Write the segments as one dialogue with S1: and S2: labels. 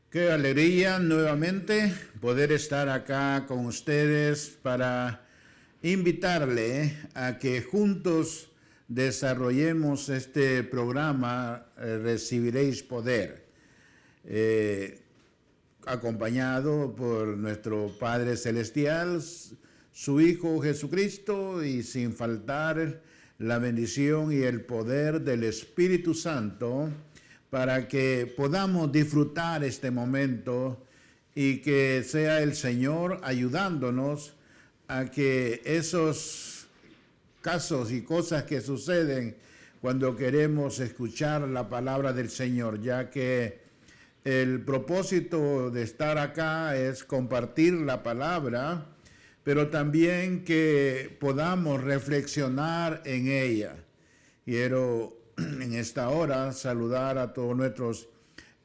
S1: Qué alegría nuevamente poder estar acá con ustedes para invitarle a que juntos desarrollemos este programa Recibiréis Poder, acompañado por nuestro Padre Celestial, su Hijo Jesucristo y sin faltar la bendición y el poder del Espíritu Santo, para que podamos disfrutar este momento y que sea el Señor ayudándonos a que esos casos y cosas que suceden cuando queremos escuchar la palabra del Señor, ya que el propósito de estar acá es compartir la palabra, pero también que podamos reflexionar en ella. Quiero en esta hora saludar a todos nuestros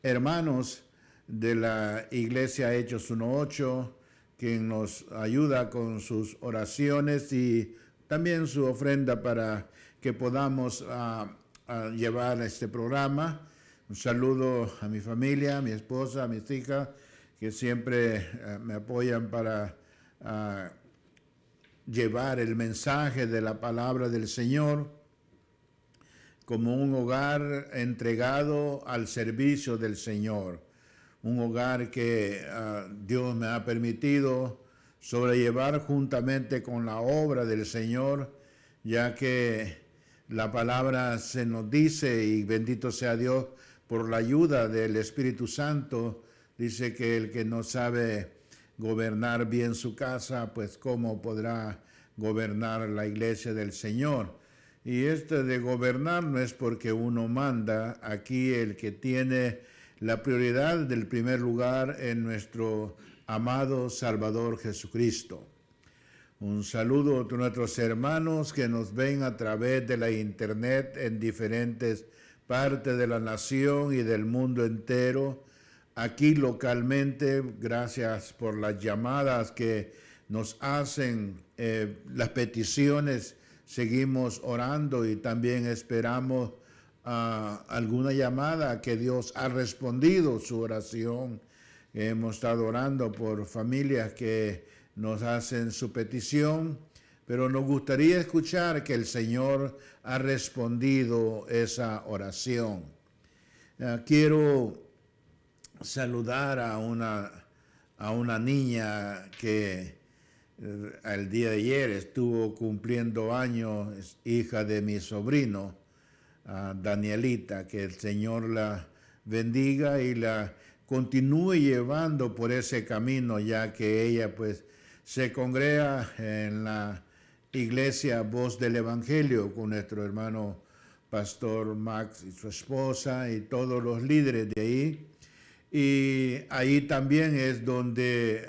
S1: hermanos de la Iglesia Hechos 1.8, quien nos ayuda con sus oraciones y también su ofrenda para que podamos llevar este programa. Un saludo a mi familia, a mi esposa, a mis hijas, que siempre me apoyan para llevar el mensaje de la palabra del Señor como un hogar entregado al servicio del Señor, un hogar que Dios me ha permitido sobrellevar juntamente con la obra del Señor, ya que la palabra se nos dice, y bendito sea Dios por la ayuda del Espíritu Santo, dice que el que no sabe gobernar bien su casa, pues cómo podrá gobernar la iglesia del Señor. Y esto de gobernar no es porque uno manda, aquí el que tiene la prioridad del primer lugar en nuestro amado Salvador Jesucristo. Un saludo a nuestros hermanos que nos ven a través de la internet en diferentes partes de la nación y del mundo entero. Aquí localmente, gracias por las llamadas que nos hacen, las peticiones. Seguimos orando y también esperamos alguna llamada que Dios ha respondido su oración. Hemos estado orando por familias que nos hacen su petición, pero nos gustaría escuchar que el Señor ha respondido esa oración. Quiero saludar a una niña que el día de ayer estuvo cumpliendo años, es hija de mi sobrino, Danielita, que el Señor la bendiga y la continúe llevando por ese camino, ya que ella pues se congrega en la iglesia Voz del Evangelio con nuestro hermano pastor Max y su esposa y todos los líderes de ahí. Y ahí también es donde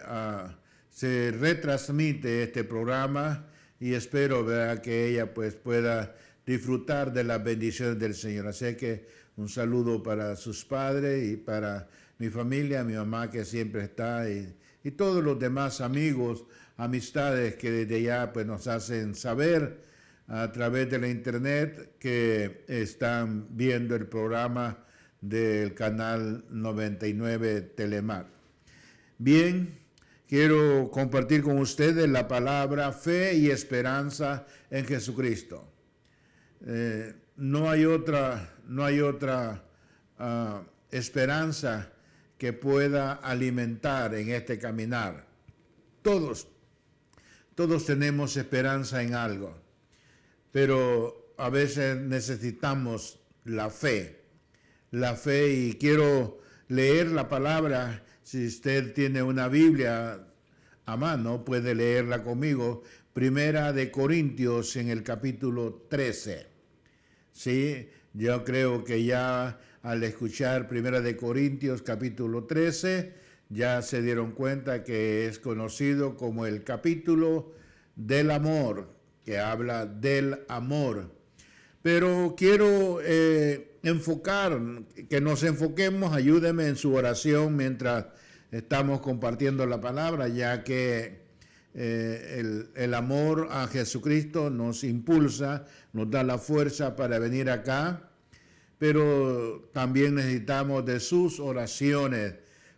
S1: se retransmite este programa y espero que ella pues pueda disfrutar de las bendiciones del Señor. Así que un saludo para sus padres y para mi familia, mi mamá que siempre está y todos los demás amigos, amistades que desde allá pues nos hacen saber a través de la internet que están viendo el programa del canal 99 Telemar. Bien. Quiero compartir con ustedes la palabra fe y esperanza en Jesucristo. No hay otra esperanza que pueda alimentar en este caminar. Todos tenemos esperanza en algo, pero a veces necesitamos la fe, y quiero leer la palabra. Si usted tiene una Biblia a mano, puede leerla conmigo. Primera de Corintios en el capítulo 13. Sí, yo creo que ya al escuchar Primera de Corintios capítulo 13, ya se dieron cuenta que es conocido como el capítulo del amor, que habla del amor. Pero quiero que nos enfoquemos, ayúdeme en su oración mientras estamos compartiendo la palabra, ya que el amor a Jesucristo nos impulsa, nos da la fuerza para venir acá, pero también necesitamos de sus oraciones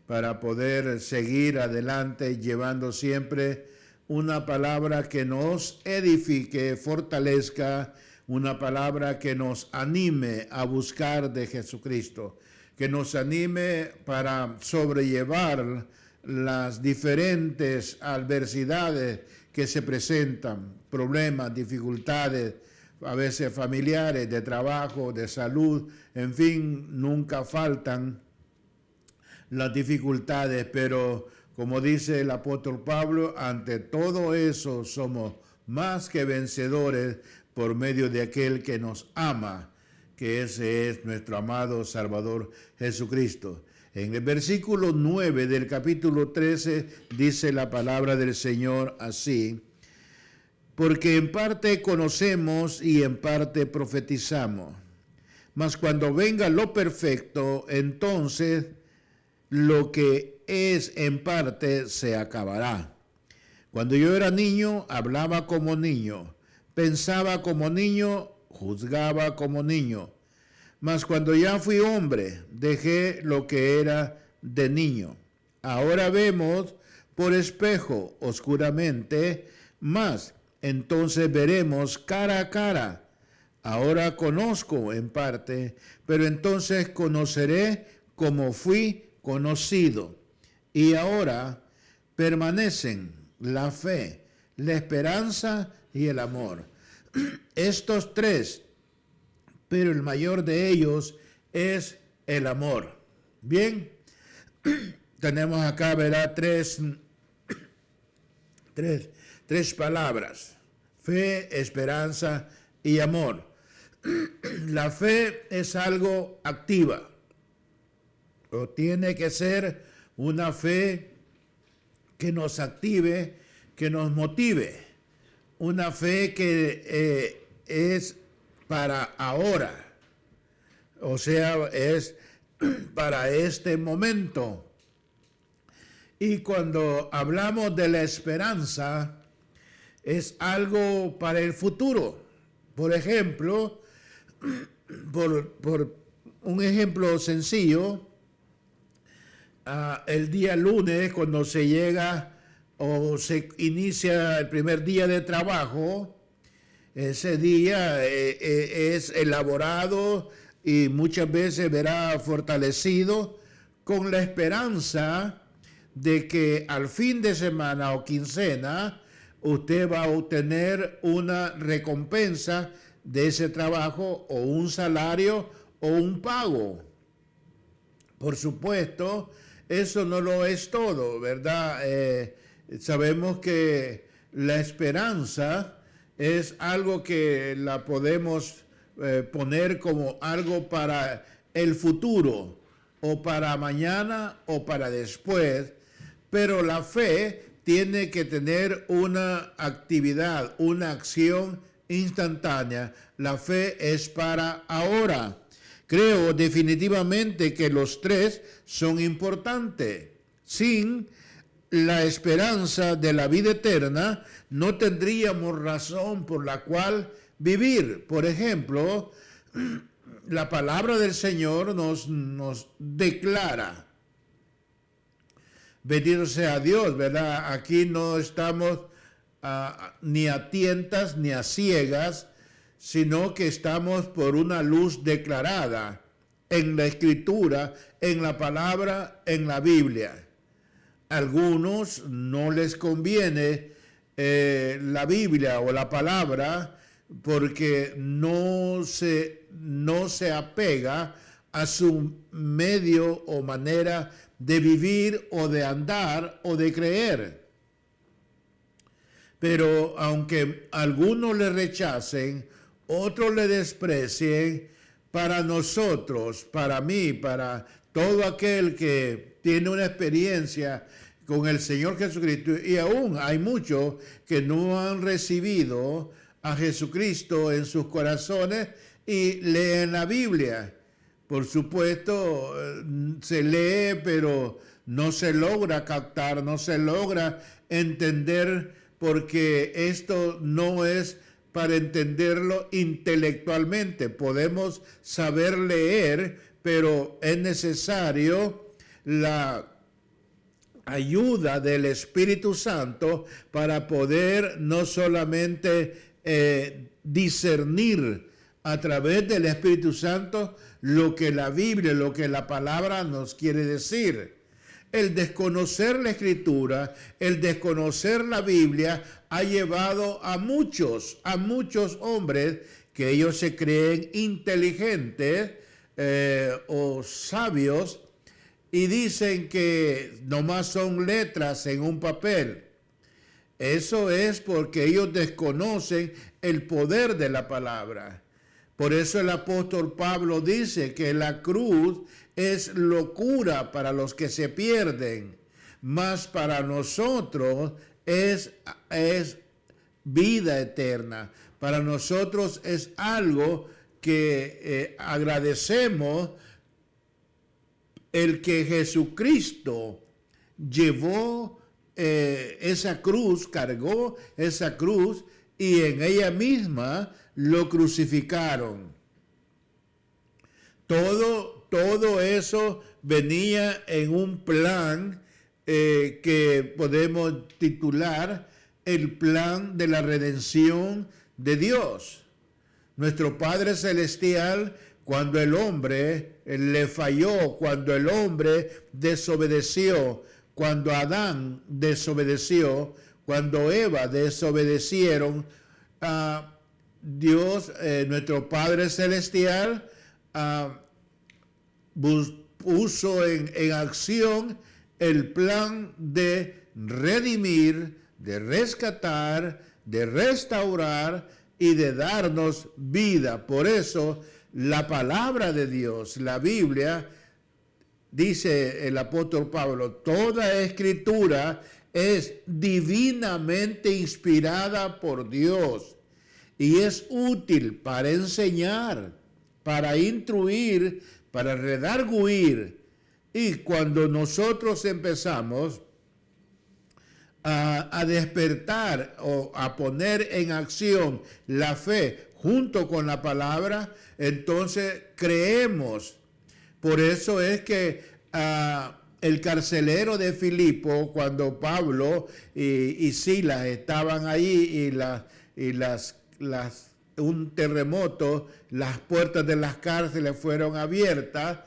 S1: para poder seguir adelante llevando siempre una palabra que nos edifique, fortalezca, una palabra que nos anime a buscar de Jesucristo, que nos anime para sobrellevar las diferentes adversidades que se presentan, problemas, dificultades, a veces familiares, de trabajo, de salud, en fin, nunca faltan las dificultades, pero como dice el apóstol Pablo, ante todo eso somos más que vencedores por medio de aquel que nos ama, que ese es nuestro amado Salvador Jesucristo. En el versículo 9 del capítulo 13 dice la palabra del Señor así: porque en parte conocemos y en parte profetizamos, mas cuando venga lo perfecto, entonces lo que es en parte se acabará. Cuando yo era niño, hablaba como niño, pensaba como niño, juzgaba como niño. Mas cuando ya fui hombre, dejé lo que era de niño. Ahora vemos por espejo, oscuramente, mas entonces veremos cara a cara. Ahora conozco en parte, pero entonces conoceré como fui conocido. Y ahora permanecen la fe, la esperanza y el amor. Estos tres, pero el mayor de ellos es el amor. Bien, tenemos acá, ¿verdad? Tres palabras: fe, esperanza y amor. La fe es algo activa, o tiene que ser una fe que nos active, que nos motive, una fe que es para ahora, o sea, es para este momento. Y cuando hablamos de la esperanza, es algo para el futuro. Por ejemplo, por un ejemplo sencillo, el día lunes, cuando se llega o se inicia el primer día de trabajo, ese día es elaborado y muchas veces verá fortalecido con la esperanza de que al fin de semana o quincena usted va a obtener una recompensa de ese trabajo, o un salario o un pago. Por supuesto, eso no lo es todo, ¿verdad? Sabemos que la esperanza es algo que la podemos poner como algo para el futuro, o para mañana o para después, pero la fe tiene que tener una actividad, una acción instantánea. La fe es para ahora. Creo definitivamente que los tres son importantes. Sin la esperanza de la vida eterna, no tendríamos razón por la cual vivir. Por ejemplo, la palabra del Señor nos declara, bendito sea Dios, ¿verdad? Aquí no estamos ni a tientas ni a ciegas, sino que estamos por una luz declarada en la Escritura, en la palabra, en la Biblia. A algunos no les conviene la Biblia o la palabra porque no se apega a su medio o manera de vivir o de andar o de creer. Pero aunque algunos le rechacen, otros le desprecien, para nosotros, para mí, para todo aquel que tiene una experiencia con el Señor Jesucristo, y aún hay muchos que no han recibido a Jesucristo en sus corazones y leen la Biblia. Por supuesto, se lee, pero no se logra captar, no se logra entender, porque esto no es para entenderlo intelectualmente. Podemos saber leer, pero es necesario la ayuda del Espíritu Santo para poder no solamente discernir a través del Espíritu Santo lo que la Biblia, lo que la palabra nos quiere decir. El desconocer la Escritura, el desconocer la Biblia ha llevado a muchos hombres que ellos se creen inteligentes o sabios y dicen que nomás son letras en un papel. Eso es porque ellos desconocen el poder de la palabra. Por eso el apóstol Pablo dice que la cruz es locura para los que se pierden, mas para nosotros es vida eterna. Para nosotros es algo que agradecemos, el que Jesucristo llevó esa cruz, cargó esa cruz y en ella misma lo crucificaron. Todo eso venía en un plan que podemos titular el plan de la redención de Dios. Nuestro Padre Celestial, cuando el hombre le falló, cuando el hombre desobedeció, cuando Adán desobedeció, cuando Eva desobedecieron, Dios, nuestro Padre Celestial, puso en acción el plan de redimir, de rescatar, de restaurar y de darnos vida. Por eso la palabra de Dios, la Biblia, dice el apóstol Pablo, toda escritura es divinamente inspirada por Dios y es útil para enseñar, para instruir, para redarguir. Y cuando nosotros empezamos a despertar o a poner en acción la fe junto con la palabra, entonces creemos. Por eso es que el carcelero de Filipo, cuando Pablo y Silas estaban ahí un terremoto, las puertas de las cárceles fueron abiertas,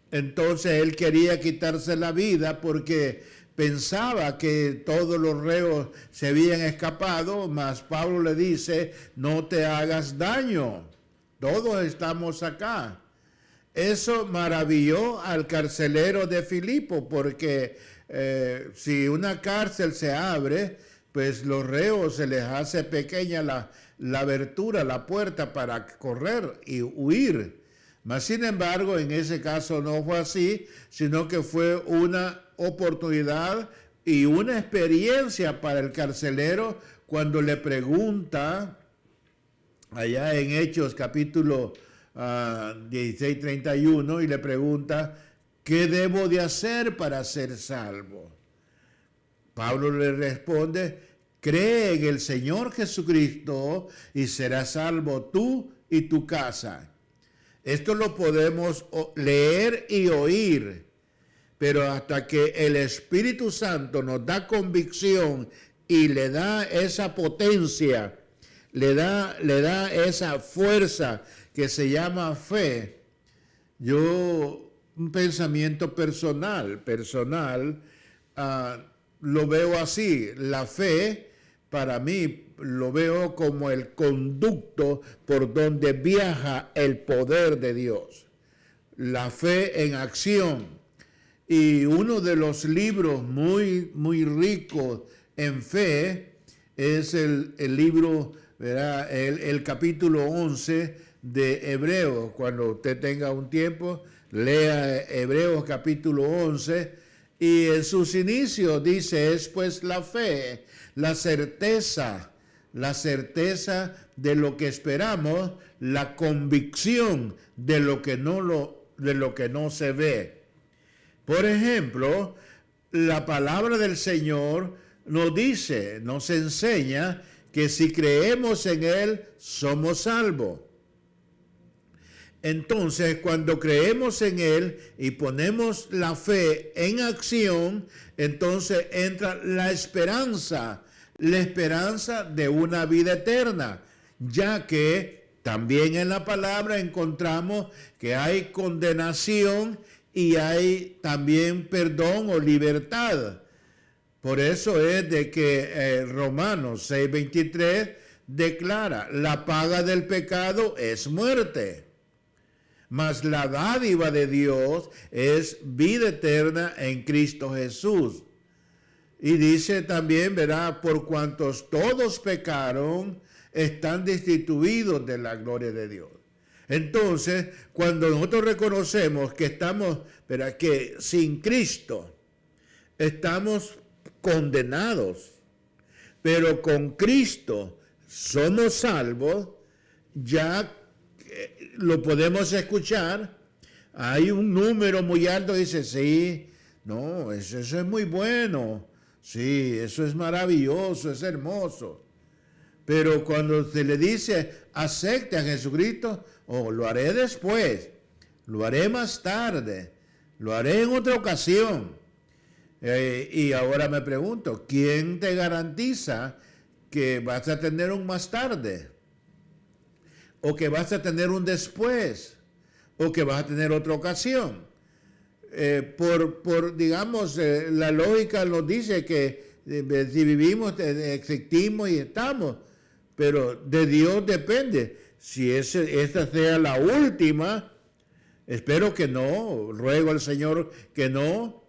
S1: entonces él quería quitarse la vida porque pensaba que todos los reos se habían escapado, mas Pablo le dice, no te hagas daño, todos estamos acá. Eso maravilló al carcelero de Filipo, porque si una cárcel se abre, pues los reos se les hace pequeña la abertura, la puerta para correr y huir. Mas sin embargo, en ese caso no fue así, sino que fue una oportunidad y una experiencia para el carcelero cuando le pregunta, allá en Hechos capítulo 16:31, y le pregunta, ¿qué debo de hacer para ser salvo? Pablo le responde, cree en el Señor Jesucristo y serás salvo tú y tu casa. Esto lo podemos leer y oír, pero hasta que el Espíritu Santo nos da convicción y le da esa potencia, le da esa fuerza que se llama fe, un pensamiento personal, lo veo así. La fe, para mí, lo veo como el conducto por donde viaja el poder de Dios. La fe en acción. Y uno de los libros muy, muy ricos en fe es el libro, ¿verdad? El capítulo 11 de Hebreos. Cuando usted tenga un tiempo, lea Hebreos capítulo 11. Y en sus inicios dice, es pues la fe, la certeza de lo que esperamos, la convicción de lo que no se ve. Por ejemplo, la palabra del Señor nos enseña que si creemos en Él, somos salvos. Entonces, cuando creemos en Él y ponemos la fe en acción, entonces entra la esperanza de una vida eterna, ya que también en la palabra encontramos que hay condenación y hay también perdón o libertad. Por eso es de que Romanos 6:23 declara, la paga del pecado es muerte, mas la dádiva de Dios es vida eterna en Cristo Jesús. Y dice también, ¿verdad? Por cuantos todos pecaron, están destituidos de la gloria de Dios. Entonces, cuando nosotros reconocemos que estamos, ¿verdad?, que sin Cristo estamos condenados, pero con Cristo somos salvos, ya lo podemos escuchar. Hay un número muy alto que dice, sí, no, eso es muy bueno, sí, eso es maravilloso, es hermoso. Pero cuando se le dice, acepte a Jesucristo, lo haré después, lo haré más tarde, lo haré en otra ocasión. Y ahora me pregunto, ¿quién te garantiza que vas a tener un más tarde? ¿O que vas a tener un después? ¿O que vas a tener otra ocasión? Digamos, la lógica nos dice que si vivimos, existimos y estamos, pero de Dios depende. Si esta sea la última, espero que no, ruego al Señor que no,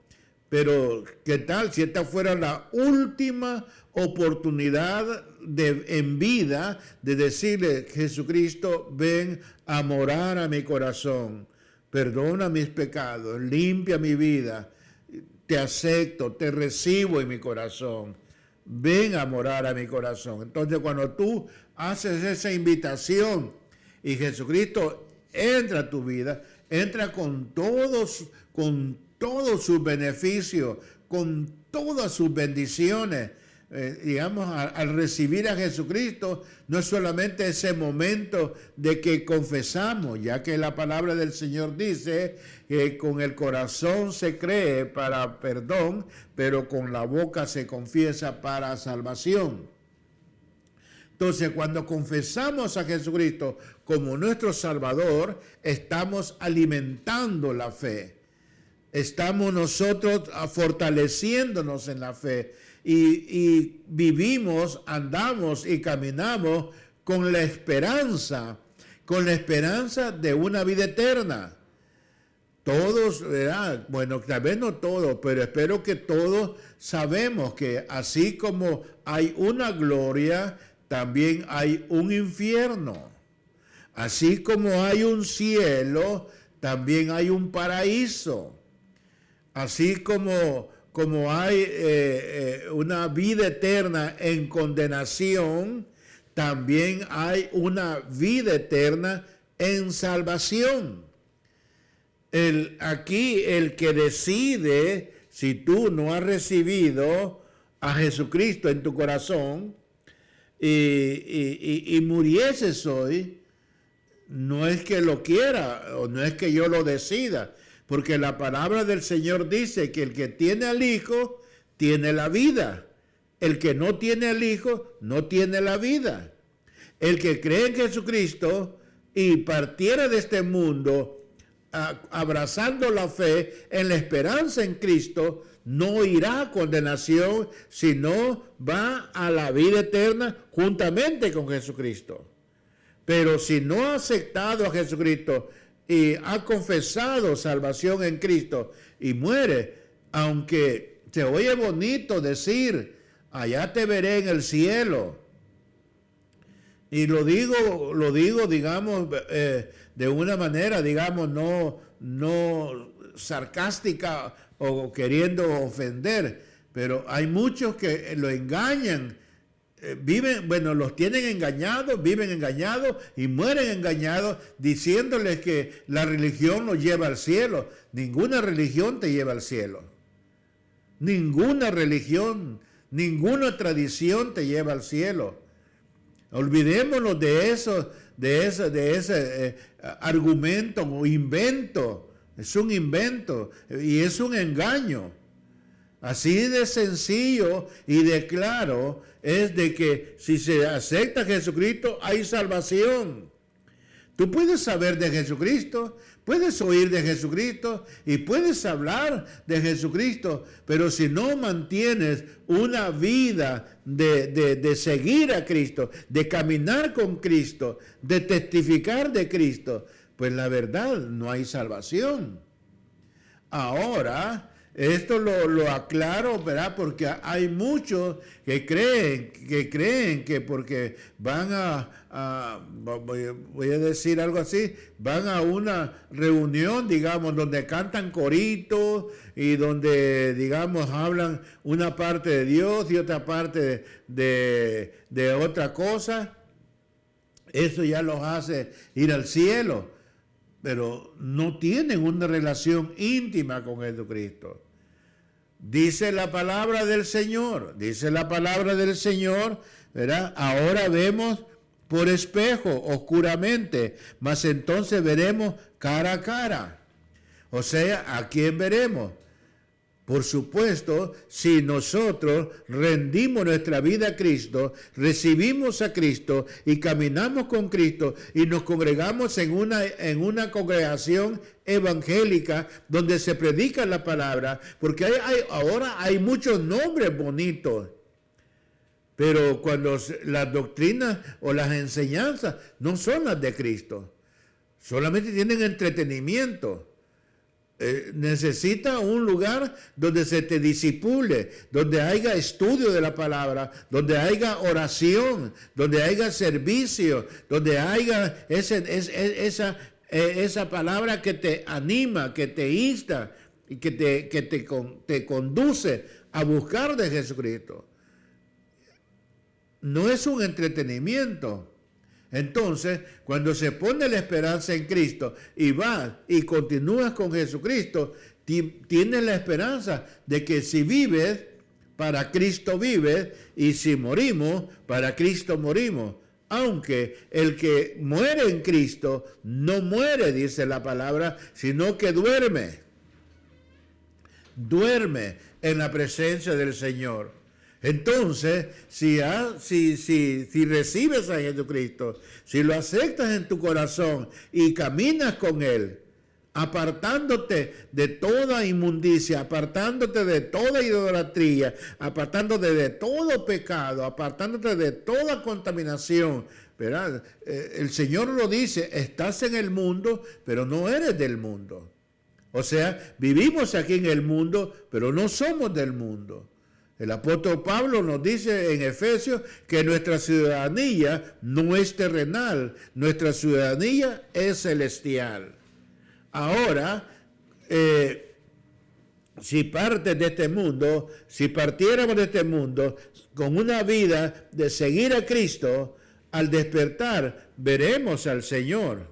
S1: pero ¿qué tal si esta fuera la última oportunidad en vida de decirle, Jesucristo, ven a morar a mi corazón, perdona mis pecados, limpia mi vida, te acepto, te recibo en mi corazón, ven a morar a mi corazón? Entonces, cuando tú haces esa invitación y Jesucristo entra a tu vida, entra con todos sus beneficios, con todas sus bendiciones. Digamos, al recibir a Jesucristo, no es solamente ese momento de que confesamos, ya que la palabra del Señor dice que con el corazón se cree para perdón, pero con la boca se confiesa para salvación. Entonces, cuando confesamos a Jesucristo como nuestro Salvador, estamos alimentando la fe. Estamos nosotros fortaleciéndonos en la fe y vivimos, andamos y caminamos con la esperanza de una vida eterna. Todos, ¿verdad? Bueno, tal vez no todos, pero espero que todos sabemos que así como hay una gloria, también hay un infierno. Así como hay un cielo, también hay un paraíso. Así como hay una vida eterna en condenación, también hay una vida eterna en salvación. Aquí el que decide, si tú no has recibido a Jesucristo en tu corazón y murieses hoy, no es que lo quiera o no es que yo lo decida, porque la palabra del Señor dice que el que tiene al Hijo tiene la vida. El que no tiene al Hijo no tiene la vida. El que cree en Jesucristo y partiera de este mundo abrazando la fe en la esperanza en Cristo, no irá a condenación, sino va a la vida eterna juntamente con Jesucristo. Pero si no ha aceptado a Jesucristo y ha confesado salvación en Cristo y muere, aunque se oye bonito decir, allá te veré en el cielo. Y lo digo, digamos, de una manera, digamos, no sarcástica o queriendo ofender, pero hay muchos que lo engañan. Los tienen engañados, viven engañados y mueren engañados, diciéndoles que la religión los lleva al cielo. Ninguna religión te lleva al cielo. Ninguna religión, ninguna tradición te lleva al cielo. Olvidémonos de ese argumento o invento. Es un invento y es un engaño. Así de sencillo y de claro es de que si se acepta a Jesucristo hay salvación. Tú puedes saber de Jesucristo, puedes oír de Jesucristo y puedes hablar de Jesucristo, pero si no mantienes una vida de seguir a Cristo, de caminar con Cristo, de testificar de Cristo, pues la verdad no hay salvación. Ahora, esto lo aclaro, ¿verdad? Porque hay muchos que creen que porque van voy a decir algo así, van a una reunión, digamos, donde cantan coritos y donde, digamos, hablan una parte de Dios y otra parte de otra cosa. Eso ya los hace ir al cielo, pero no tienen una relación íntima con Jesucristo. Dice la palabra del Señor, ¿verdad? Ahora vemos por espejo, oscuramente, mas entonces veremos cara a cara. O sea, ¿a quién veremos? Por supuesto, si nosotros rendimos nuestra vida a Cristo, recibimos a Cristo y caminamos con Cristo y nos congregamos en una congregación evangélica donde se predica la palabra, porque ahora hay muchos nombres bonitos, pero cuando las doctrinas o las enseñanzas no son las de Cristo, solamente tienen entretenimiento. Necesita un lugar donde se te disipule, donde haya estudio de la palabra, donde haya oración, donde haya servicio, donde haya esa palabra que te anima, que te insta y que te conduce a buscar de Jesucristo. No es un entretenimiento. Entonces, cuando se pone la esperanza en Cristo y vas y continúas con Jesucristo, tienes la esperanza de que si vives, para Cristo vives, y si morimos, para Cristo morimos. Aunque el que muere en Cristo no muere, dice la palabra, sino que duerme. Duerme en la presencia del Señor. Entonces, si recibes a Jesucristo, si lo aceptas en tu corazón y caminas con Él, apartándote de toda inmundicia, apartándote de toda idolatría, apartándote de todo pecado, apartándote de toda contaminación, ¿verdad? El Señor lo dice, estás en el mundo, pero no eres del mundo. O sea, vivimos aquí en el mundo, pero no somos del mundo. El apóstol Pablo nos dice en Efesios que nuestra ciudadanía no es terrenal, nuestra ciudadanía es celestial. Ahora, si partes de este mundo, si partiéramos de este mundo con una vida de seguir a Cristo, al despertar veremos al Señor.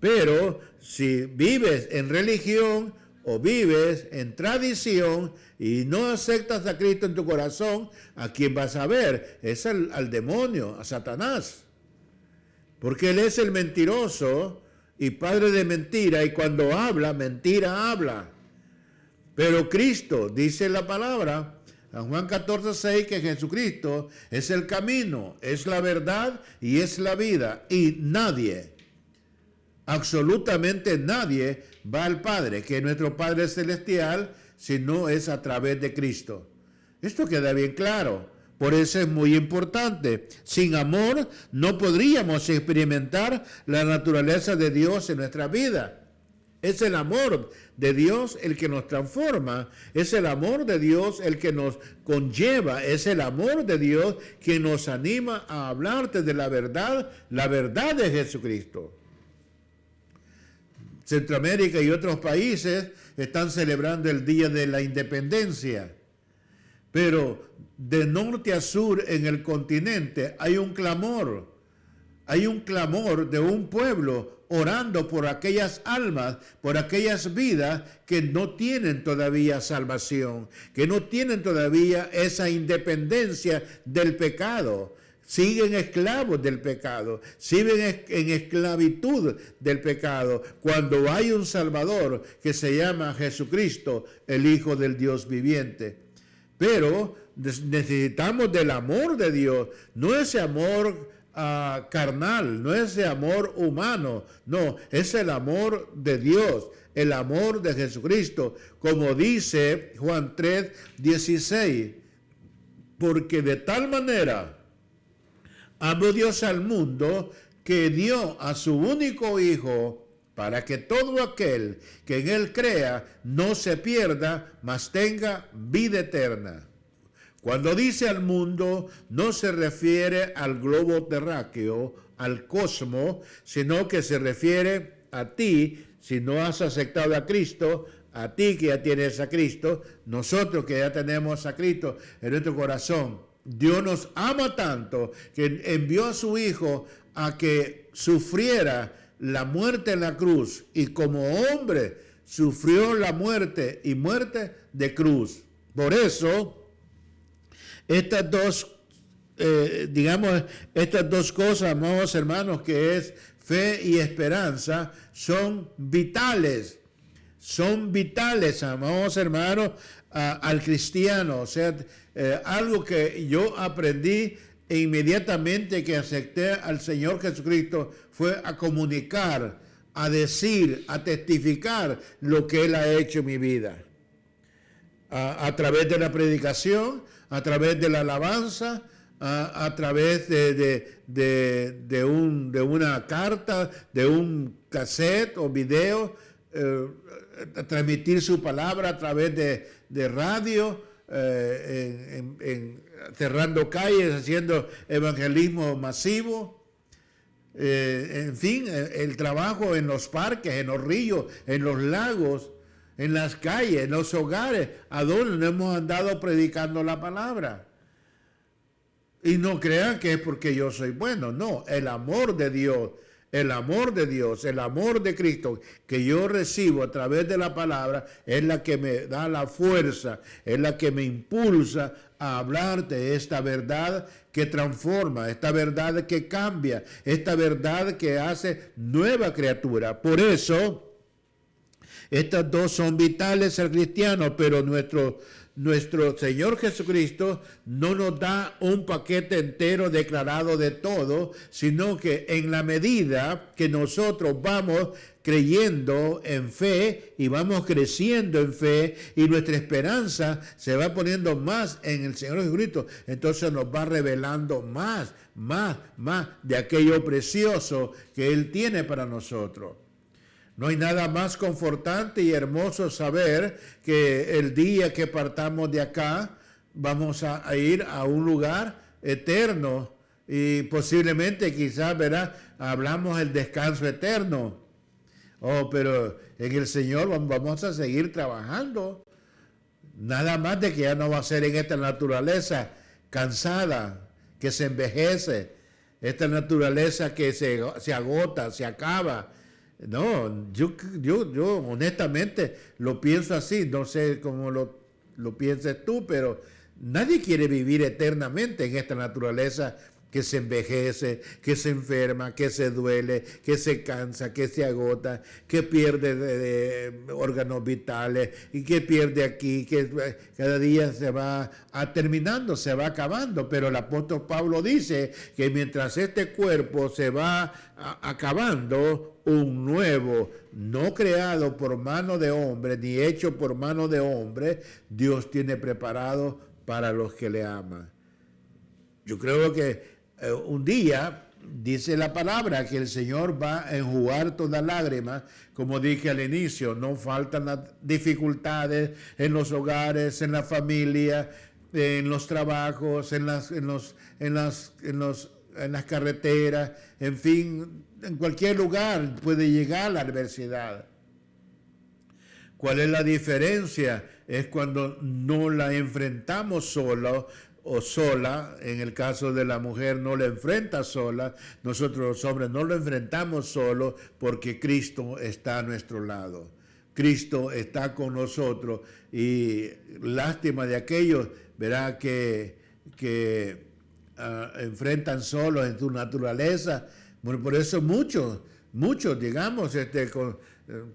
S1: Pero si vives en religión o vives en tradición y no aceptas a Cristo en tu corazón, ¿a quién vas a ver? Es al demonio, a Satanás. Porque él es el mentiroso y padre de mentira, y cuando habla, mentira habla. Pero Cristo, dice la palabra, en Juan 14:6, que Jesucristo es el camino, es la verdad y es la vida. Y nadie, absolutamente nadie, va al Padre, que es nuestro Padre Celestial, si no es a través de Cristo. Esto queda bien claro. Por eso es muy importante. Sin amor no podríamos experimentar la naturaleza de Dios en nuestra vida. Es el amor de Dios el que nos transforma, es el amor de Dios el que nos conlleva, es el amor de Dios que nos anima a hablarte de la verdad de Jesucristo. Centroamérica y otros países están celebrando el Día de la Independencia, pero de norte a sur en el continente hay un clamor de un pueblo orando por aquellas almas, por aquellas vidas que no tienen todavía salvación, que no tienen todavía esa independencia del pecado. siguen esclavos del pecado, siguen en esclavitud del pecado, cuando hay un Salvador que se llama Jesucristo, el Hijo del Dios viviente. Pero necesitamos del amor de Dios, no ese amor carnal, no ese amor humano, no, es el amor de Dios, el amor de Jesucristo, como dice Juan 3:16, porque de tal manera amó Dios al mundo que dio a su único Hijo para que todo aquel que en Él crea no se pierda, mas tenga vida eterna. Cuando dice al mundo, no se refiere al globo terráqueo, al cosmos, sino que se refiere a ti, si no has aceptado a Cristo, a ti que ya tienes a Cristo, nosotros que ya tenemos a Cristo en nuestro corazón. Dios nos ama tanto que envió a su Hijo a que sufriera la muerte en la cruz, y como hombre sufrió la muerte y muerte de cruz. Por eso, estas dos cosas, amados hermanos, que es fe y esperanza, son vitales, amados hermanos, al cristiano. O sea, algo que yo aprendí inmediatamente que acepté al Señor Jesucristo fue a comunicar, a decir, a testificar lo que Él ha hecho en mi vida. A través de la predicación, a través de la alabanza, a través de una carta, de un cassette o video, transmitir su palabra a través de radio, cerrando calles, haciendo evangelismo masivo. En fin, el trabajo en los parques, en los ríos, en los lagos, en las calles, en los hogares, a donde nos hemos andado predicando la palabra. Y no crean que es porque yo soy bueno, no, el amor de Dios, el amor de Cristo que yo recibo a través de la palabra es la que me da la fuerza, es la que me impulsa a hablar de esta verdad que transforma, esta verdad que cambia, esta verdad que hace nueva criatura. Por eso, estas dos son vitales al cristiano, pero nuestro Señor Jesucristo no nos da un paquete entero declarado de todo, sino que en la medida que nosotros vamos creyendo en fe y vamos creciendo en fe y nuestra esperanza se va poniendo más en el Señor Jesucristo, entonces nos va revelando más de aquello precioso que Él tiene para nosotros. No hay nada más confortante y hermoso saber que el día que partamos de acá vamos a ir a un lugar eterno y posiblemente quizás, ¿verdad? Hablamos del descanso eterno. Oh, pero en el Señor vamos a seguir trabajando. Nada más de que ya no va a ser en esta naturaleza cansada, que se envejece, esta naturaleza que se agota, se acaba. No, yo honestamente lo pienso así, no sé cómo lo pienses tú, pero nadie quiere vivir eternamente en esta naturaleza que se envejece, que se enferma, que se duele, que se cansa, que se agota, que pierde de órganos vitales y que pierde aquí, que cada día se va terminando, se va acabando. Pero el apóstol Pablo dice que mientras este cuerpo se va acabando, un nuevo, no creado por mano de hombre, ni hecho por mano de hombre, Dios tiene preparado para los que le aman. Yo creo que un día, dice la palabra, que el Señor va a enjugar toda lágrima, como dije al inicio, no faltan las dificultades en los hogares, en la familia, en los trabajos, en las carreteras, en fin, en cualquier lugar puede llegar la adversidad. ¿Cuál es la diferencia? Es cuando no la enfrentamos solo o sola. En el caso de la mujer no la enfrenta sola, nosotros los hombres no lo enfrentamos solo porque Cristo está a nuestro lado. Cristo está con nosotros y lástima de aquellos, verá que enfrentan solos en su naturaleza. Bueno, por eso muchos, digamos, con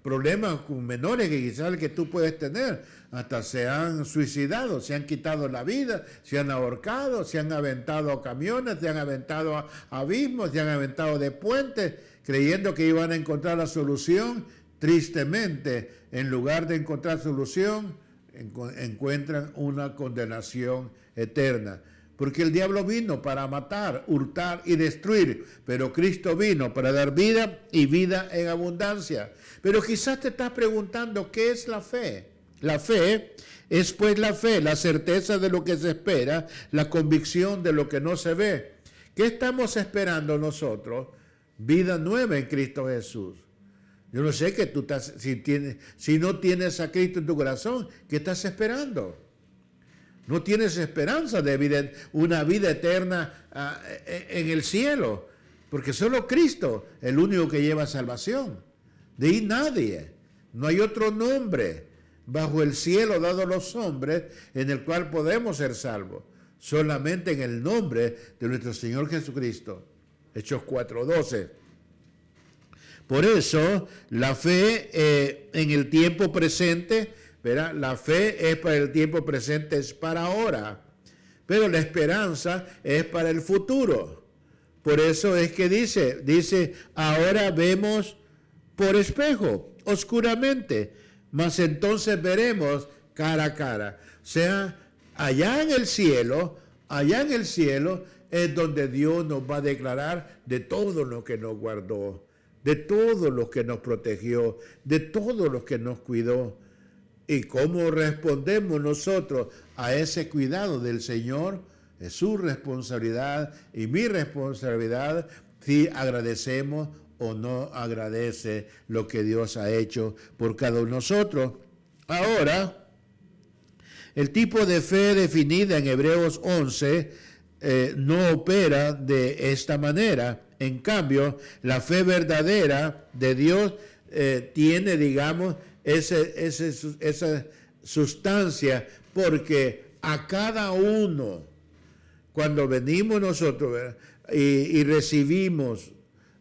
S1: problemas menores que quizás el que tú puedes tener, hasta se han suicidado, se han quitado la vida, se han ahorcado, se han aventado a camiones, se han aventado a abismos, se han aventado de puentes, creyendo que iban a encontrar la solución. Tristemente, en lugar de encontrar solución, encuentran una condenación eterna. Porque el diablo vino para matar, hurtar y destruir, pero Cristo vino para dar vida y vida en abundancia. Pero quizás te estás preguntando, ¿qué es la fe? La fe es pues la fe, la certeza de lo que se espera, la convicción de lo que no se ve. ¿Qué estamos esperando nosotros? Vida nueva en Cristo Jesús. Yo no sé que tú estás, si no tienes a Cristo en tu corazón, ¿qué estás esperando? No tienes esperanza de vida, una vida eterna en el cielo, porque solo Cristo es el único que lleva salvación. De ahí nadie, no hay otro nombre bajo el cielo dado a los hombres en el cual podemos ser salvos, solamente en el nombre de nuestro Señor Jesucristo. Hechos 4:12. Por eso, la fe en el tiempo presente, ¿verdad? La fe es para el tiempo presente, es para ahora, pero la esperanza es para el futuro. Por eso es que dice, ahora vemos por espejo, oscuramente, mas entonces veremos cara a cara. O sea, allá en el cielo es donde Dios nos va a declarar de todo lo que nos guardó, de todo lo que nos protegió, de todo lo que nos cuidó. Y cómo respondemos nosotros a ese cuidado del Señor, es su responsabilidad y mi responsabilidad si agradecemos o no agradece lo que Dios ha hecho por cada uno de nosotros. Ahora, el tipo de fe definida en Hebreos 11 no opera de esta manera. En cambio, la fe verdadera de Dios tiene, digamos, esa sustancia, porque a cada uno, cuando venimos nosotros y recibimos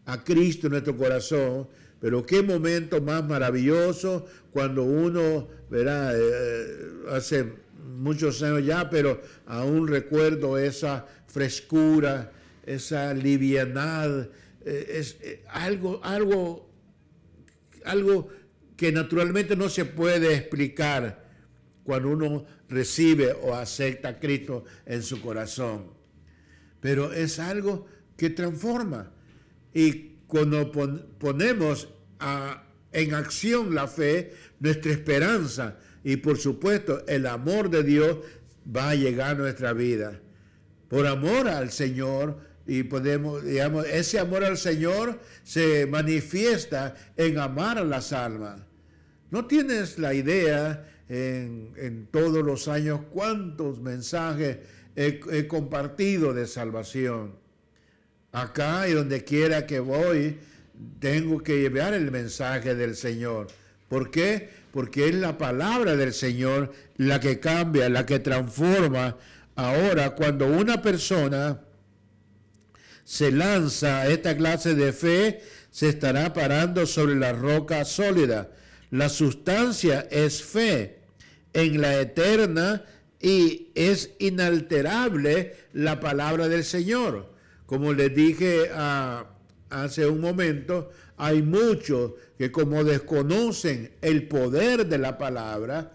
S1: a Cristo en nuestro corazón, pero qué momento más maravilloso cuando uno, ¿verdad? Hace muchos años ya, pero aún recuerdo esa frescura, esa liviandad, es algo que naturalmente no se puede explicar cuando uno recibe o acepta a Cristo en su corazón. Pero es algo que transforma. Y cuando ponemos en acción la fe, nuestra esperanza y por supuesto el amor de Dios va a llegar a nuestra vida. Por amor al Señor, y podemos, digamos, ese amor al Señor se manifiesta en amar a las almas. No tienes la idea en todos los años cuántos mensajes he compartido de salvación. Acá y donde quiera que voy, tengo que llevar el mensaje del Señor. ¿Por qué? Porque es la palabra del Señor la que cambia, la que transforma. Ahora, cuando una persona se lanza a esta clase de fe, se estará parando sobre la roca sólida. La sustancia es fe en la eterna y es inalterable la palabra del Señor. Como les dije hace un momento, hay muchos que como desconocen el poder de la palabra,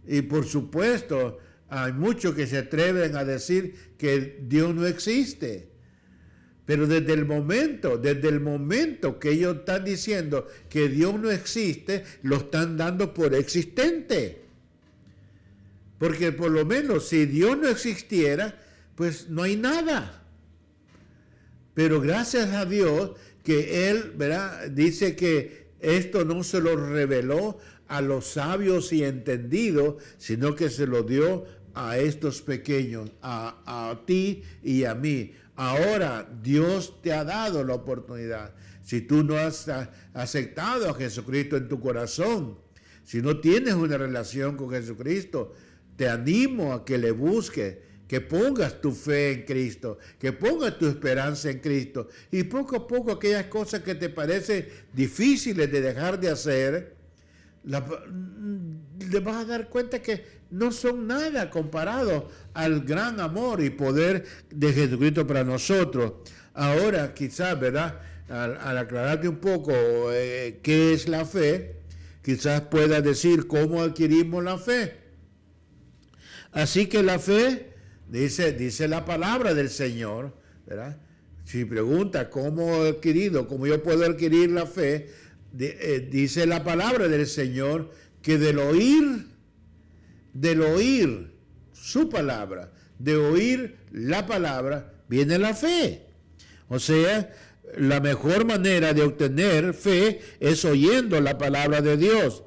S1: y por supuesto hay muchos que se atreven a decir que Dios no existe. Pero desde el momento que ellos están diciendo que Dios no existe, lo están dando por existente. Porque por lo menos si Dios no existiera, pues no hay nada. Pero gracias a Dios que Él, ¿verdad?, dice que esto no se lo reveló a los sabios y entendidos, sino que se lo dio a estos pequeños, a ti y a mí. Ahora Dios te ha dado la oportunidad. Si tú no has aceptado a Jesucristo en tu corazón, si no tienes una relación con Jesucristo, te animo a que le busques que pongas tu fe en Cristo, que pongas tu esperanza en Cristo. Y poco a poco aquellas cosas que te parecen difíciles de dejar de hacer, le vas a dar cuenta que no son nada comparado al gran amor y poder de Jesucristo para nosotros. Ahora, quizás, ¿verdad? Al aclararte un poco qué es la fe, quizás puedas decir cómo adquirimos la fe. Así que la fe, dice la palabra del Señor, ¿verdad? Si pregunta cómo he adquirido, cómo yo puedo adquirir la fe, dice la palabra del Señor que del oír su palabra, de oír la palabra, viene la fe. O sea, la mejor manera de obtener fe es oyendo la palabra de Dios.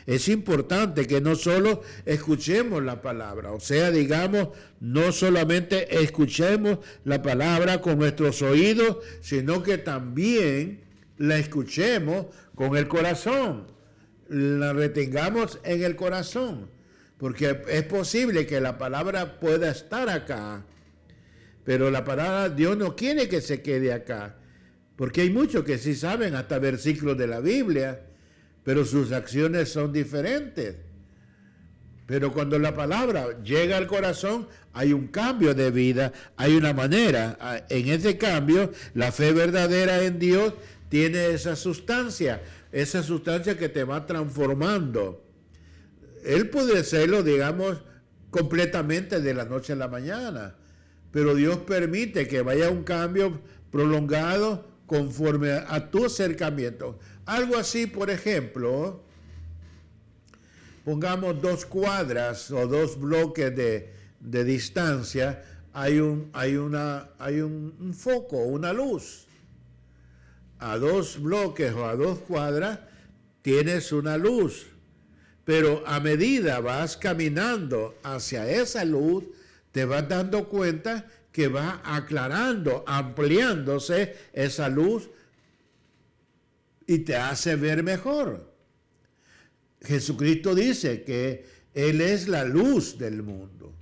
S1: Es importante que no solo escuchemos la palabra, o sea, digamos, no solamente escuchemos la palabra con nuestros oídos, sino que también la escuchemos con el corazón, la retengamos en el corazón, porque es posible que la palabra pueda estar acá, pero la palabra, Dios no quiere que se quede acá, porque hay muchos que sí saben hasta versículos de la Biblia, pero sus acciones son diferentes. Pero cuando la palabra llega al corazón, hay un cambio de vida, hay una manera. En ese cambio, la fe verdadera en Dios tiene esa sustancia que te va transformando. Él puede hacerlo, digamos, completamente de la noche a la mañana, pero Dios permite que vaya un cambio prolongado conforme a tu acercamiento. Algo así, por ejemplo, pongamos 2 cuadras o 2 bloques de distancia, hay un foco, una luz. A 2 bloques o a 2 cuadras tienes una luz, pero a medida vas caminando hacia esa luz, te vas dando cuenta que va aclarando, ampliándose esa luz y te hace ver mejor. Jesucristo dice que Él es la luz del mundo.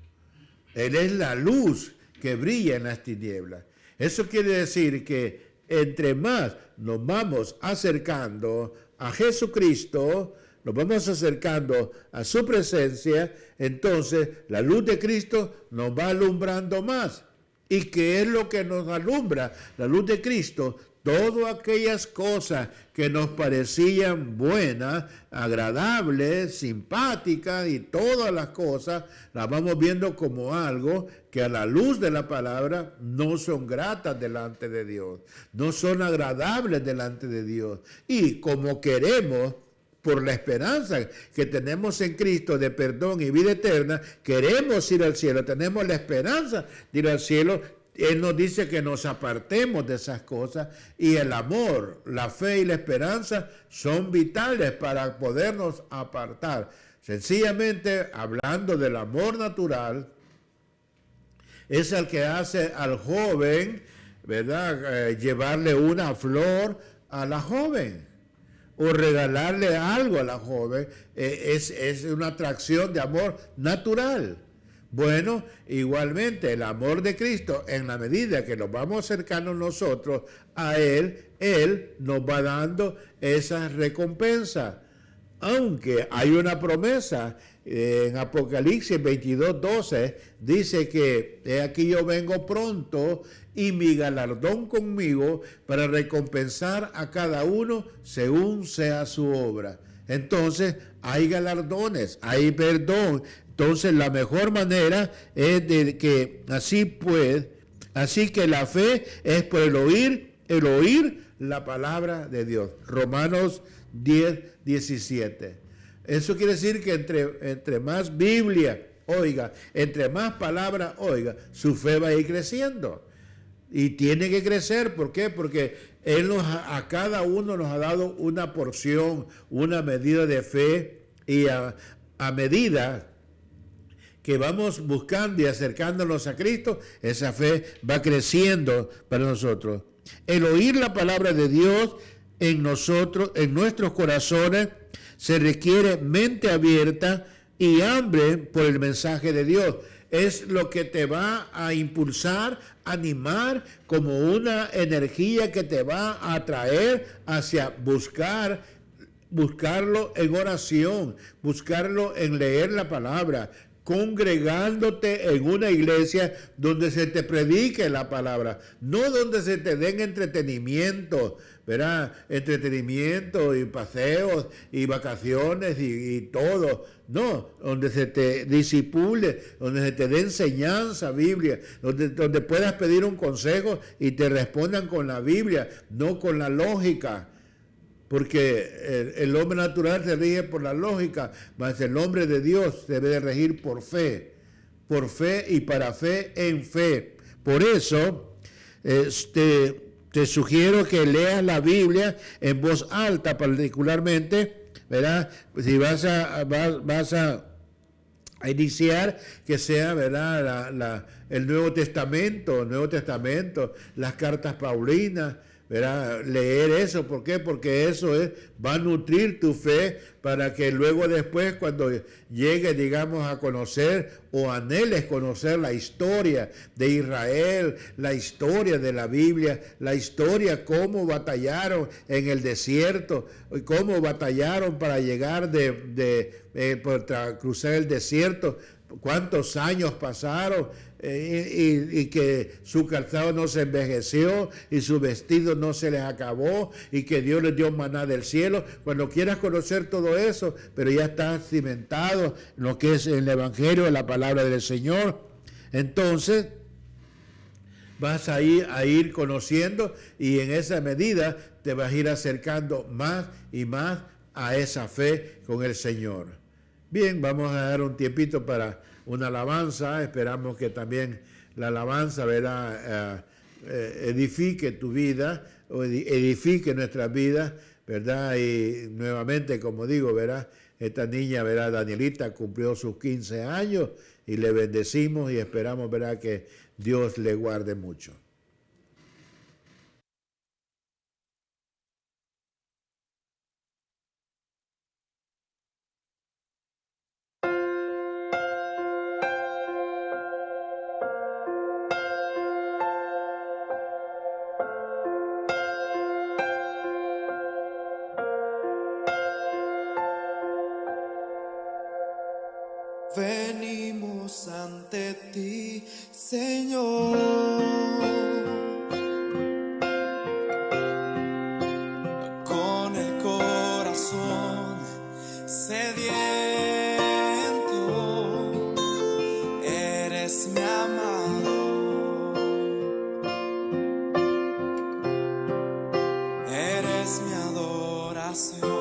S1: Él es la luz que brilla en las tinieblas. Eso quiere decir que entre más nos vamos acercando a Jesucristo, nos vamos acercando a su presencia, entonces la luz de Cristo nos va alumbrando más. ¿Y qué es lo que nos alumbra? La luz de Cristo, todas aquellas cosas que nos parecían buenas, agradables, simpáticas y todas las cosas, las vamos viendo como algo que a la luz de la palabra no son gratas delante de Dios, no son agradables delante de Dios. Y como queremos, por la esperanza que tenemos en Cristo de perdón y vida eterna, queremos ir al cielo, tenemos la esperanza de ir al cielo. Él nos dice que nos apartemos de esas cosas y el amor, la fe y la esperanza son vitales para podernos apartar. Sencillamente, hablando del amor natural, es el que hace al joven, ¿verdad? Llevarle una flor a la joven o regalarle algo a la joven, es una atracción de amor natural. Bueno, igualmente el amor de Cristo, en la medida que nos vamos acercando nosotros a Él, Él nos va dando esa recompensa. Aunque hay una promesa en Apocalipsis 22:12, dice que he aquí yo vengo pronto y mi galardón conmigo para recompensar a cada uno según sea su obra. Entonces hay galardones, hay perdón. Entonces la mejor manera es de que así que la fe es por el oír la palabra de Dios. Romanos 10:17. Eso quiere decir que entre más Biblia oiga, entre más palabra oiga, su fe va a ir creciendo. Y tiene que crecer, ¿por qué? Porque Él a cada uno nos ha dado una porción, una medida de fe, y a medida que vamos buscando y acercándonos a Cristo, esa fe va creciendo para nosotros. El oír la palabra de Dios en nosotros, en nuestros corazones, se requiere mente abierta y hambre por el mensaje de Dios. es lo que te va a impulsar, animar, como una energía que te va a atraer hacia buscarlo en oración, buscarlo en leer la palabra, congregándote en una iglesia donde se te predique la palabra, no donde se te den entretenimiento, ¿verdad? Entretenimiento y paseos y vacaciones y todo. No, donde se te disipule, donde se te dé enseñanza, Biblia, donde puedas pedir un consejo y te respondan con la Biblia, no con la lógica. Porque el hombre natural se rige por la lógica, mas el hombre de Dios debe de regir por fe y para fe en fe. Por eso, te sugiero que leas la Biblia en voz alta particularmente, ¿verdad? Si vas a iniciar, que sea, ¿verdad? El Nuevo Testamento, las cartas paulinas, ¿verdad? Leer eso, ¿por qué? Porque eso va a nutrir tu fe para que luego después, cuando llegue, digamos, a conocer o anheles conocer la historia de Israel, la historia de la Biblia, la historia cómo batallaron en el desierto, cómo batallaron para llegar para cruzar el desierto, cuántos años pasaron, y que su calzado no se envejeció y su vestido no se les acabó y que Dios les dio maná del cielo. Cuando quieras conocer todo eso, pero ya estás cimentado en lo que es el Evangelio, en la palabra del Señor, entonces vas a ir conociendo, y en esa medida te vas a ir acercando más y más a esa fe con el Señor. Bien, vamos a dar un tiempito para una alabanza. Esperamos que también la alabanza, ¿verdad? Edifique tu vida, o edifique nuestras vidas, ¿verdad? Y nuevamente, como digo, ¿verdad? Esta niña, ¿verdad? Danielita cumplió sus 15 años y le bendecimos y esperamos, ¿verdad? Que Dios le guarde mucho.
S2: Venimos ante ti, Señor, con el corazón sediento. Eres mi amado, eres mi adoración.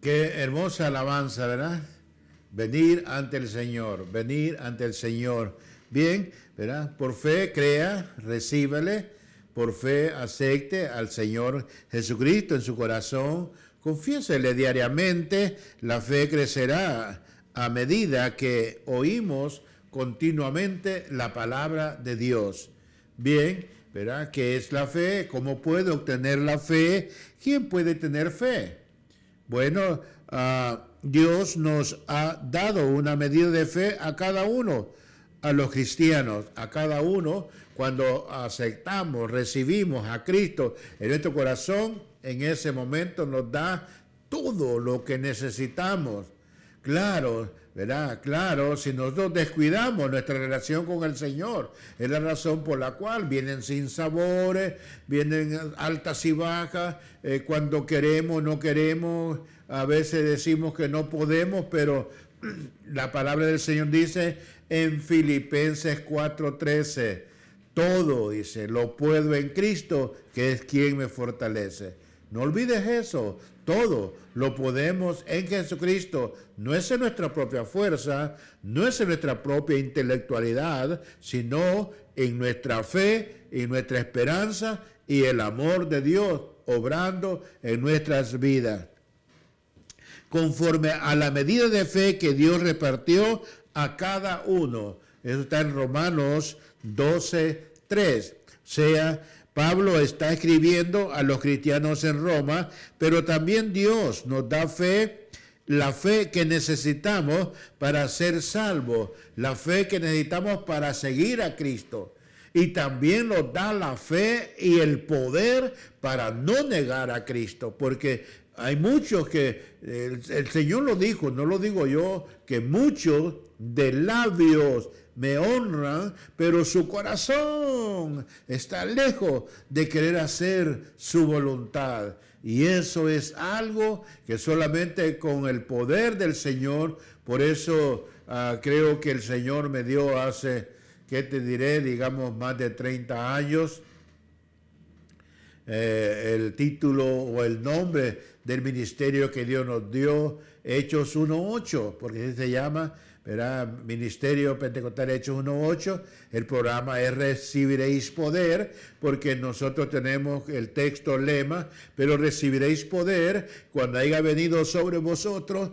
S1: Qué hermosa alabanza, ¿verdad? Venir ante el Señor, venir ante el Señor. Bien, ¿verdad? Por fe crea, recíbele, por fe acepte al Señor Jesucristo en su corazón, confiésele diariamente, la fe crecerá a medida que oímos continuamente la palabra de Dios. Bien, ¿verdad? ¿Qué es la fe? ¿Cómo puede obtener la fe? ¿Quién puede tener fe? Bueno, Dios nos ha dado una medida de fe a cada uno, a los cristianos, a cada uno, cuando aceptamos, recibimos a Cristo en nuestro corazón, en ese momento nos da todo lo que necesitamos. Claro, ¿verdad? Claro, si nosotros descuidamos nuestra relación con el Señor, es la razón por la cual vienen sinsabores, vienen altas y bajas, cuando queremos, no queremos, a veces decimos que no podemos, pero la palabra del Señor dice en Filipenses 4:13, todo, dice, lo puedo en Cristo, que es quien me fortalece. No olvides eso, todo lo podemos en Jesucristo. No es en nuestra propia fuerza, no es en nuestra propia intelectualidad, sino en nuestra fe, en nuestra esperanza y el amor de Dios obrando en nuestras vidas. Conforme a la medida de fe que Dios repartió a cada uno. Eso está en Romanos 12:3. O sea, Pablo está escribiendo a los cristianos en Roma, pero también Dios nos da fe, la fe que necesitamos para ser salvos, la fe que necesitamos para seguir a Cristo. Y también nos da la fe y el poder para no negar a Cristo, porque hay muchos que, el Señor lo dijo, no lo digo yo, que muchos de labios me honran, pero su corazón está lejos de querer hacer su voluntad. Y eso es algo que solamente con el poder del Señor, por eso creo que el Señor me dio hace, ¿qué te diré? Digamos más de 30 años, el título o el nombre del ministerio que Dios nos dio, Hechos 1:8, porque así se llama, ¿verdad? Ministerio Pentecostal Hechos 1:8. El programa es Recibiréis Poder, porque nosotros tenemos el texto lema, pero recibiréis poder cuando haya venido sobre vosotros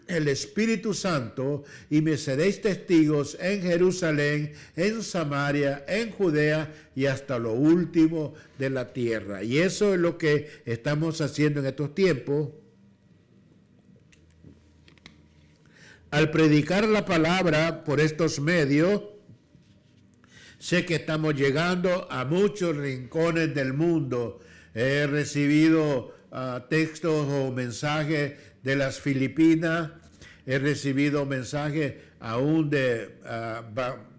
S1: el Espíritu Santo, y me seréis testigos en Jerusalén, en Samaria, en Judea y hasta lo último de la tierra. Y eso es lo que estamos haciendo en estos tiempos. Al predicar la palabra por estos medios, sé que estamos llegando a muchos rincones del mundo. He recibido textos o mensajes de las Filipinas, he recibido mensajes aún de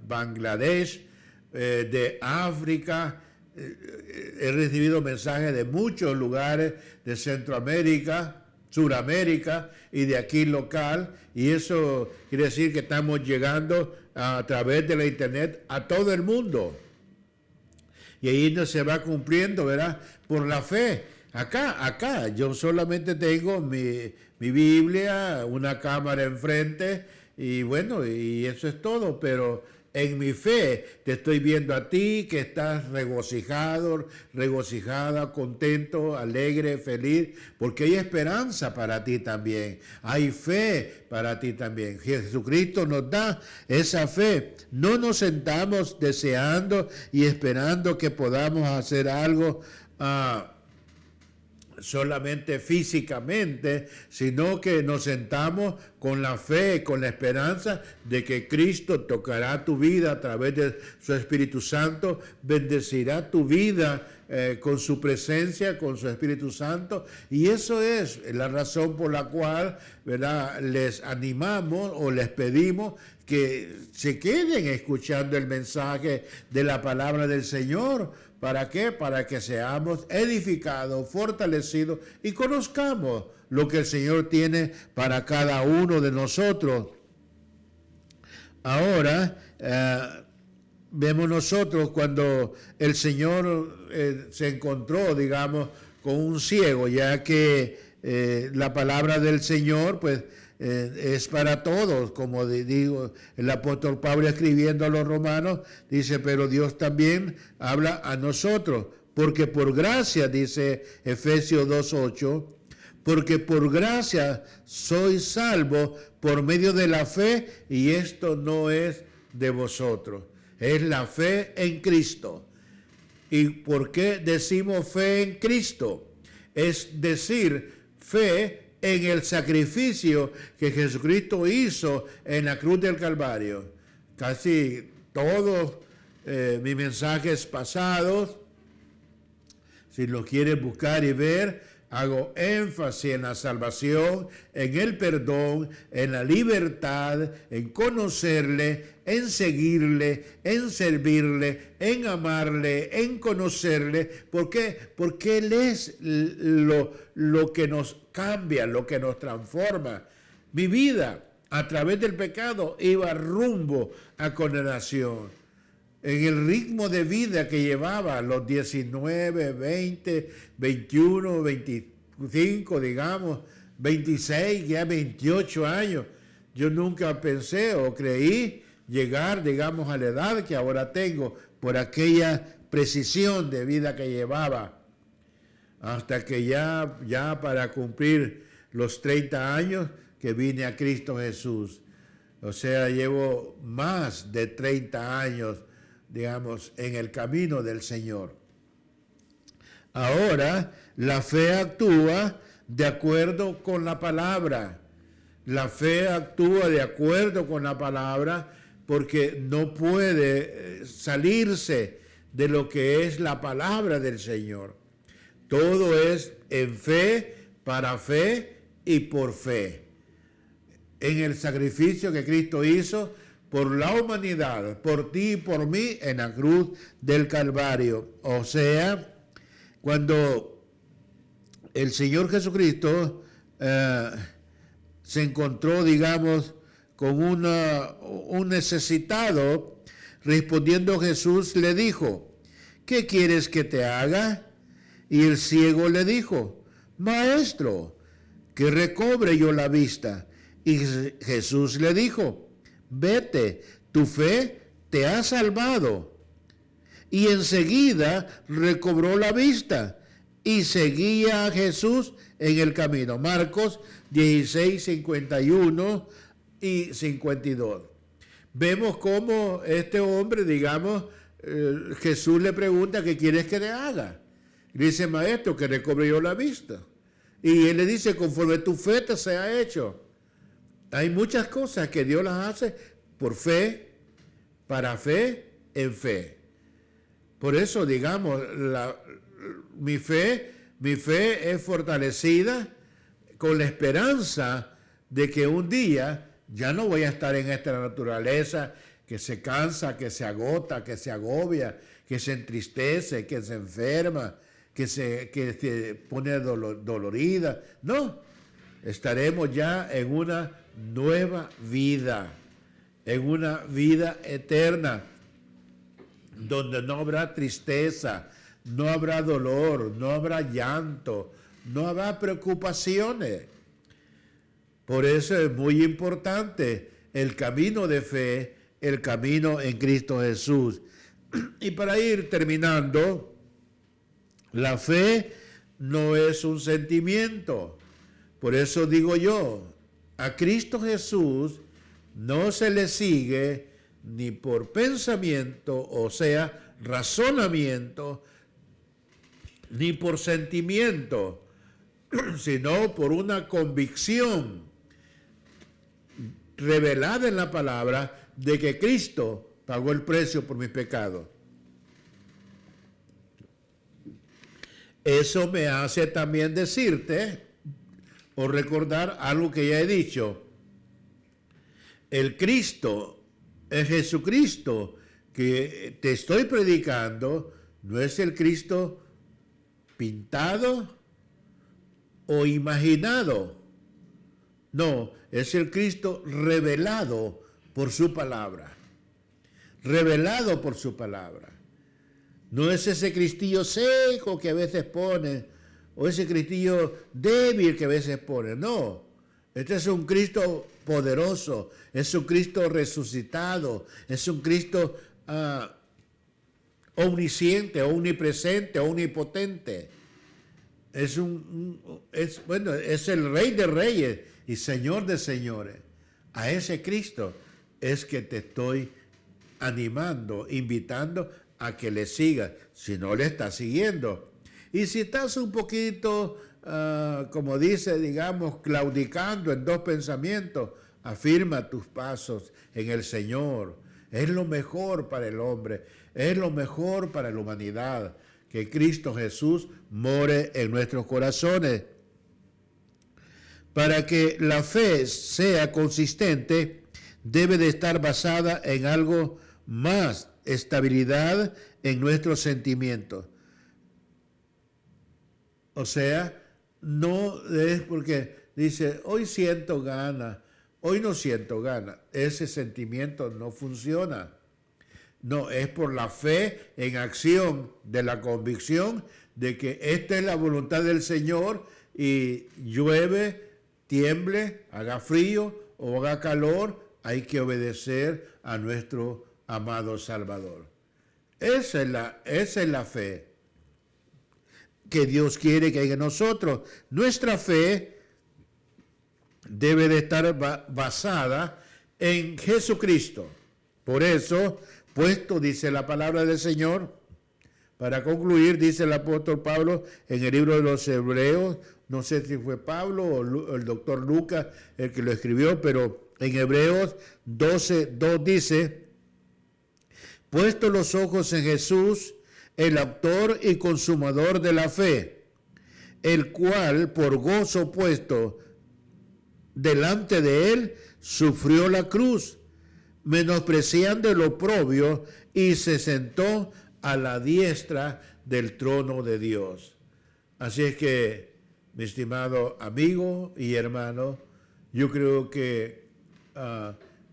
S1: Bangladesh, de África, he recibido mensajes de muchos lugares de Centroamérica, Suramérica y de aquí local, y eso quiere decir que estamos llegando a través de la internet a todo el mundo. Y ahí no se va cumpliendo, ¿verdad? Por la fe. Acá, yo solamente tengo mi Biblia, una cámara enfrente, y bueno, y eso es todo, pero en mi fe te estoy viendo a ti que estás regocijado, regocijada, contento, alegre, feliz, porque hay esperanza para ti también, hay fe para ti también. Jesucristo nos da esa fe. No nos sentamos deseando y esperando que podamos hacer algo solamente físicamente, sino que nos sentamos con la fe, con la esperanza de que Cristo tocará tu vida a través de su Espíritu Santo, bendecirá tu vida con su presencia, con su Espíritu Santo, y eso es la razón por la cual, ¿verdad?, les animamos o les pedimos que se queden escuchando el mensaje de la palabra del Señor. ¿Para qué? Para que seamos edificados, fortalecidos y conozcamos lo que el Señor tiene para cada uno de nosotros. Ahora, vemos nosotros cuando el Señor se encontró, digamos, con un ciego, ya que la palabra del Señor, pues, es para todos, como digo, el apóstol Pablo escribiendo a los romanos, dice, pero Dios también habla a nosotros, porque por gracia, dice Efesios 2:8, porque por gracia sois salvos por medio de la fe, y esto no es de vosotros, es la fe en Cristo. ¿Y por qué decimos fe en Cristo? Es decir, fe en el sacrificio que Jesucristo hizo en la cruz del Calvario. Casi todos mis mensajes pasados, si los quieres buscar y ver, hago énfasis en la salvación, en el perdón, en la libertad, en conocerle, en seguirle, en servirle, en amarle, en conocerle. ¿Por qué? Porque Él es lo que nos cambia, lo que nos transforma. Mi vida a través del pecado iba rumbo a condenación. En el ritmo de vida que llevaba, los 19, 20, 21, 25, digamos, 26, ya 28 años, yo nunca pensé o creí llegar, digamos, a la edad que ahora tengo por aquella precisión de vida que llevaba. Hasta que ya para cumplir los 30 años que vine a Cristo Jesús. O sea, llevo más de 30 años, digamos, en el camino del Señor. Ahora, la fe actúa de acuerdo con la palabra. La fe actúa de acuerdo con la palabra porque no puede salirse de lo que es la palabra del Señor. Todo es en fe, para fe y por fe. En el sacrificio que Cristo hizo por la humanidad, por ti y por mí, en la cruz del Calvario. O sea, cuando el Señor Jesucristo se encontró, digamos, con un necesitado, respondiendo Jesús le dijo, ¿qué quieres que te haga? Y el ciego le dijo, Maestro, que recobre yo la vista. Y Jesús le dijo, vete, tu fe te ha salvado. Y enseguida recobró la vista y seguía a Jesús en el camino. Marcos 16, 51 y 52. Vemos cómo este hombre, digamos, Jesús le pregunta, ¿qué quieres que le haga? Y dice, Maestro, que recobre yo la vista. Y él le dice, conforme tu fe te sea hecho. Hay muchas cosas que Dios las hace por fe, para fe, en fe. Por eso, digamos, mi fe es fortalecida con la esperanza de que un día ya no voy a estar en esta naturaleza que se cansa, que se agota, que se agobia, que se entristece, que se enferma, que se pone dolorida. No, estaremos ya en una nueva vida, en una vida eterna, donde no habrá tristeza, no habrá dolor, no habrá llanto, no habrá preocupaciones. Por eso es muy importante el camino de fe, el camino en Cristo Jesús. Y para ir terminando, la fe no es un sentimiento. Por eso digo yo, a Cristo Jesús no se le sigue ni por pensamiento, o sea, razonamiento, ni por sentimiento, sino por una convicción revelada en la palabra de que Cristo pagó el precio por mis pecados. Eso me hace también decirte o recordar algo que ya he dicho. El Cristo, el Jesucristo que te estoy predicando, no es el Cristo pintado o imaginado. No, es el Cristo revelado por su palabra. Revelado por su palabra. No es ese cristillo seco que a veces ponen, o ese Cristillo débil que a veces pone. No, este es un Cristo poderoso, es un Cristo resucitado, es un Cristo omnisciente, omnipresente, omnipotente. Es el Rey de Reyes y Señor de Señores. A ese Cristo es que te estoy animando, invitando a que le sigas, si no le estás siguiendo. Y si estás un poquito, como dice, digamos, claudicando en dos pensamientos, afirma tus pasos en el Señor. Es lo mejor para el hombre, es lo mejor para la humanidad, que Cristo Jesús more en nuestros corazones. Para que la fe sea consistente, debe de estar basada en algo más, estabilidad en nuestros sentimientos. O sea, no es porque dice, hoy siento ganas, hoy no siento ganas. Ese sentimiento no funciona. No, es por la fe en acción de la convicción de que esta es la voluntad del Señor y llueve, tiemble, haga frío o haga calor, hay que obedecer a nuestro amado Salvador. Esa es la fe que Dios quiere que haya en nosotros. Nuestra fe debe de estar basada en Jesucristo. Por eso, puesto, dice la palabra del Señor, para concluir, dice el apóstol Pablo en el libro de los Hebreos, no sé si fue Pablo o el doctor Lucas el que lo escribió, pero en Hebreos 12:2 dice, puesto los ojos en Jesús, el autor y consumador de la fe, el cual por gozo puesto delante de él, sufrió la cruz, menospreciando el oprobio, y se sentó a la diestra del trono de Dios. Así es que, mi estimado amigo y hermano, yo creo que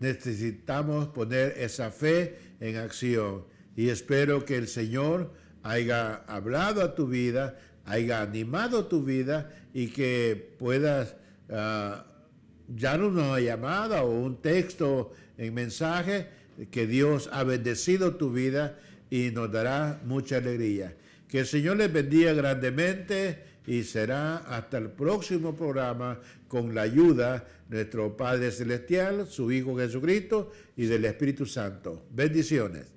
S1: necesitamos poner esa fe en acción, y espero que el Señor haya hablado a tu vida, haya animado tu vida, y que puedas ya una llamada o un texto en mensaje, que Dios ha bendecido tu vida y nos dará mucha alegría. Que el Señor les bendiga grandemente, y será hasta el próximo programa con la ayuda de nuestro Padre Celestial, su Hijo Jesucristo y del Espíritu Santo. Bendiciones.